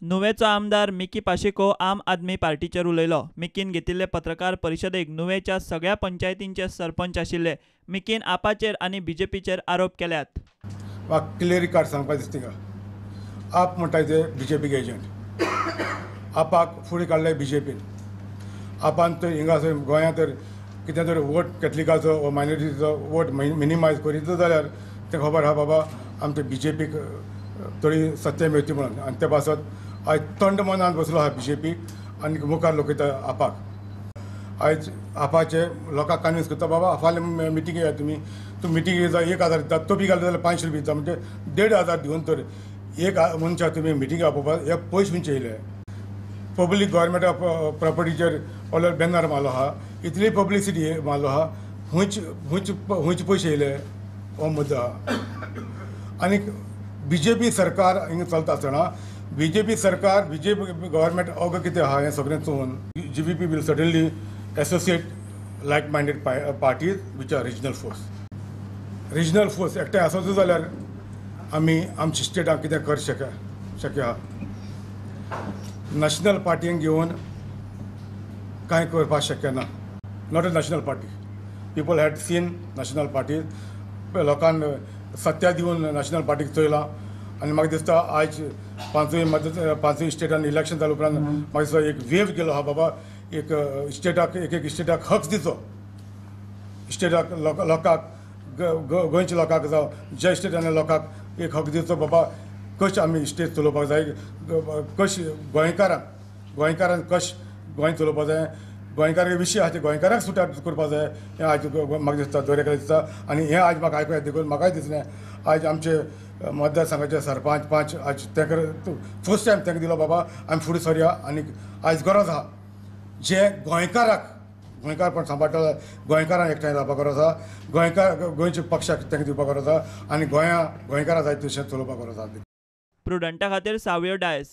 नुवेचो आमदार मिकी पाशिको आम आदमी पार्टीचेर उलयलो। मिकीन घेतिल्ले पत्रकार परिशदेक नुवेच्या सगळ्या पंचायतींचे सरपंच आशिल्ले मिकीन आपाचेर आनी बीजेपीचेर आरोप केल्यात। म्हाका क्लियरी कार्ड सांगपाक दिसता तिका आप म्हणटाय ते बीजेपीक एजंट आपाक फुडें काडले बीजेपीन आपान तर हिंगासर गोंयांत तर कितें तर वोट कॅथलिकाचो वा मायनॉरिटीचो वोट मिनिमायज करीत जाल्यार तें खबर आहा बाबा आमच्या बीजेपीक थोडी सत्य मेळची म्हणून आनी ते पासत आयज थंड मनान बसलो आहा बीजेपीक आनी मुखार लोकयता आपाक। आयज आपाचे लोकांक कन्विन्स करता बाबा फाल्यां मिटींग येया तूं मिटींग जा 1000 दिता तो बी घालता जाल्यार 500 रुपया दिता म्हणजे 1500 दिवन तर एक मनशाक तुमी मिटींग आपोवपाक हे पयशे खंयचे येयले। पब्लीक गव्हर्मेंट प्रॉपर्टीचेर ऑलर बॅनर मारलो आहा इतली पब्लिसिटी मारलो आहा खंयचे पयशे येयले हो मुद्दो आहा। आनी बीजेपी सरकार हिंगा चलता आसतना बीजेपी सरकार बीजेपी गव्हर्मेंट अगो कितें आहा हें सगळें चोवन GVP will suddenly associate like minded parties which are regional force एकठांय आसोच जाल्यार आमी आमच्या स्टेटाक कितें कर शक्य आहा। नॅशनल पार्टीक घेवन कांय करपाक शक्य ना। Not a national party people had seen national parties लोकांन सत्या दिवन नॅशनल पार्टीक चयलां आनी म्हाका दिसता आयज पांचूय स्टेटान इलेक्शन जाल्या उपरांत म्हाका दिसता एक वेव गेलो आहा बाबा एक स्टेटाक एक स्टेटाक हक्क दिवचो स्टेटाक लोकांक गोंयच्या लोकांक जावं ज्या स्टेटांनी लोकांक एक हक्क दिवचो बाबा कशें आमी स्टेट चलोवपाक जाय कशें गोंयकारांक कशें गोंय चलोवपाक जाय गोंयकार विशय आहा ते गोंयकारांक सुटार करपाक जाय हें आयज म्हाका दिसता दरेका दिसता आनी हें आयज म्हाका आयकूंक देखून म्हाकाय दिसलें आयज आमचे मतदारसंघाचे सरपंच पांच आयज तांकां फर्स्ट टायम तांकां दिलो बाबा आमी फुडें सरया आनी आयज गरज आहा जे गोंयकारपण सांबाळटा गोंयकारांक एकठांय जावपाक गरज आहा गोंयच्या पक्षाक तांकां दिवपाक गरज आहा आनी गोंयकारां जाय तशें चलोवपाक गरज आहा। प्रुडंटा खातीर सावयो डायस।